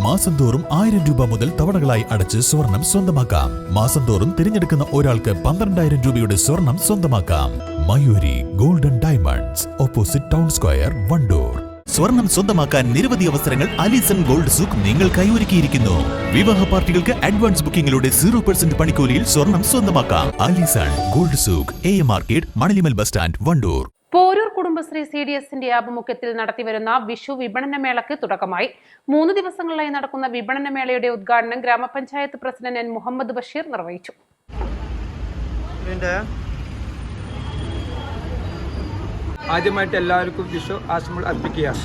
മാസം തോറും 1000 രൂപ മുതൽ തവണകളായി അടച്ച് സ്വർണം സ്വന്തമാക്കാം. മാസം തോറും തിരഞ്ഞെടുക്കുന്ന ഒരാൾക്ക് 12,000 രൂപയുടെ സ്വർണം സ്വന്തമാക്കാം. Mayuri golden diamonds, opposite town square, Wandoor. സ്വർണം സ്വന്തമാക്കാൻ നിരവധി അവസരങ്ങൾ അലിസൺ ഗോൾഡ് സൂക്ക് നിങ്ങൾക്കായി ഒരുക്കിയിരിക്കുന്നു. വിവാഹ പാർട്ടികൾക്ക് അഡ്വാൻസ് ബുക്കിംഗിലൂടെ 0% പണിക്കൂലിയിൽ സ്വർണം സ്വന്തമാക്കാം. Alison gold souk, AM market, Manalimal bus stand, Wandoor. Poroor Kudumbashree CDSന്റെ ആഭിമുഖ്യത്തിൽ നടത്തിവരുന്ന വിഷു വിപണന മേളയ്ക്ക് തുടക്കമായി. 3 ദിവസങ്ങളിലായി നടക്കുന്ന വിപണന മേളയുടെ ഉദ്ഘാടനം ഗ്രാമപഞ്ചായത്ത് പ്രസിഡന്റ് N. മുഹമ്മദ് ബഷീർ നിർവഹിച്ചു. ആദ്യമായിട്ട് എല്ലാവർക്കും വിഷു ആശംസകൾ അർപ്പിക്കുകയാണ്.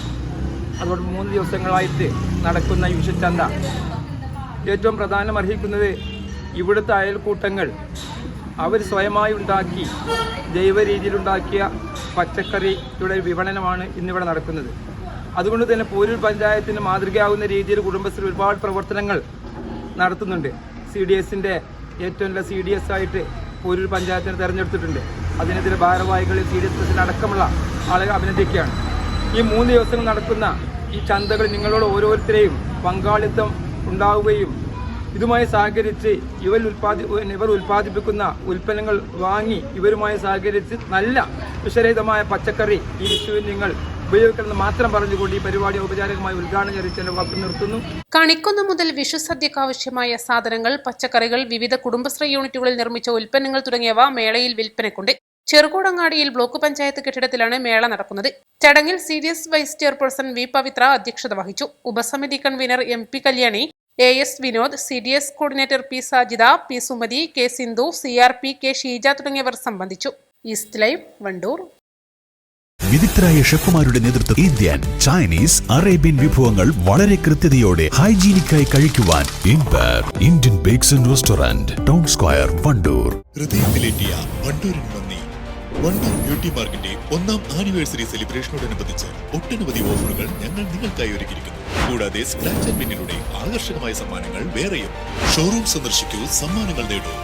അതുകൊണ്ട് 3 ദിവസങ്ങളായിട്ട് നടക്കുന്ന ഈ വിഷുച്ചന്ത ഏറ്റവും പ്രധാനമർഹിക്കുന്നത് ഇവിടുത്തെ അയൽക്കൂട്ടങ്ങൾ അവർ സ്വയമായി ഉണ്ടാക്കി ജൈവ രീതിയിലുണ്ടാക്കിയ പച്ചക്കറിയുടെ വിപണനമാണ് ഇന്നിവിടെ നടക്കുന്നത്. അതുകൊണ്ട് തന്നെ പോരൂർ പഞ്ചായത്തിന് മാതൃകയാവുന്ന രീതിയിൽ കുടുംബശ്രീ ഒരുപാട് പ്രവർത്തനങ്ങൾ നടത്തുന്നുണ്ട്. CDSന്റെ ഏറ്റവും നല്ല CDS ആയിട്ട് പോരൂർ പഞ്ചായത്തിനെ തിരഞ്ഞെടുത്തിട്ടുണ്ട്. അതിനെതിരെ ഭാരവാഹികളിൽ CDS പ്രസിഡന്റ് അടക്കമുള്ള ആളുകൾ അഭിനന്ദിക്കുകയാണ്. ഈ 3 ദിവസങ്ങൾ നടക്കുന്ന ഈ ചന്തകൾ നിങ്ങളോട് ഓരോരുത്തരെയും പങ്കാളിത്തം ഉണ്ടാവുകയും ഇതുമായി സഹകരിച്ച് ഇവർ ഉൽപ്പാദിപ്പിക്കുന്ന ഉൽപ്പന്നങ്ങൾ വാങ്ങി ഇവരുമായി സഹകരിച്ച് നല്ല വിഷരഹിതമായ പച്ചക്കറി ഈ വിഷുവിൽ നിങ്ങൾ ഉപയോഗിക്കണമെന്ന് മാത്രം പറഞ്ഞുകൊണ്ട് ഈ പരിപാടി ഔപചാരികമായി ഉദ്ഘാടനം ചെയ്ത് വാക്ക് നിർത്തുന്നു. കണിക്കൊന്ന മുതൽ വിഷു സദ്യക്കാവശ്യമായ സാധനങ്ങൾ, പച്ചക്കറികൾ, വിവിധ കുടുംബശ്രീ യൂണിറ്റുകളിൽ നിർമ്മിച്ച ഉൽപ്പന്നങ്ങൾ തുടങ്ങിയവ മേളയിൽ വിൽപ്പനയ്ക്കുണ്ട്. ചെറുകോടങ്ങാടിയിൽ ബ്ലോക്ക് പഞ്ചായത്ത് കെട്ടിടത്തിലാണ് മേള നടക്കുന്നത്. ചടങ്ങിൽ CDS വൈസ് ചെയർപേഴ്സൺ V. പവിത്ര അധ്യക്ഷത വഹിച്ചു. ഉപസമിതി convener MP Kalyani, AS Vinod, CDS coordinator P. Sajida, P. Sumathi, K. Sindhu, CRP K. Sheeja തുടങ്ങിയവർ സംബന്ധിച്ചു. East live, Wandoor. വിദഗ്ധരായ ഷെഫുമാരുടെ നേതൃത്വത്തിൽ ഇന്ത്യൻ, ചൈനീസ്, അറേബ്യൻ വിഭവങ്ങൾ വളരെ കൃത്യതയോടെ ഹൈജീനിക്കായി കഴിക്കുവാൻ Indian bakes and restaurant, town square, Wandoor. ഹൃദയത്തിലേറ്റിയ വണ്ടൂരിന് നന്ദി. വണ്ടൂർ ബ്യൂട്ടി മാർക്കിന്റെ 1ാം ആനിവേഴ്സറി സെലിബ്രേഷനോടനുബന്ധിച്ച് ഒട്ടനവധി ഓഫറുകൾ ഞങ്ങൾ നിങ്ങൾക്കായി ഒരുക്കിയിരിക്കുന്നു. കൂടാതെ സ്ക്രാച്ച് ആൻഡ് വിന്നിലൂടെ ആകർഷകമായ സമ്മാനങ്ങൾ വേറെയും. ഷോറൂം സന്ദർശിക്കൂ, സമ്മാനങ്ങൾ നേടൂ.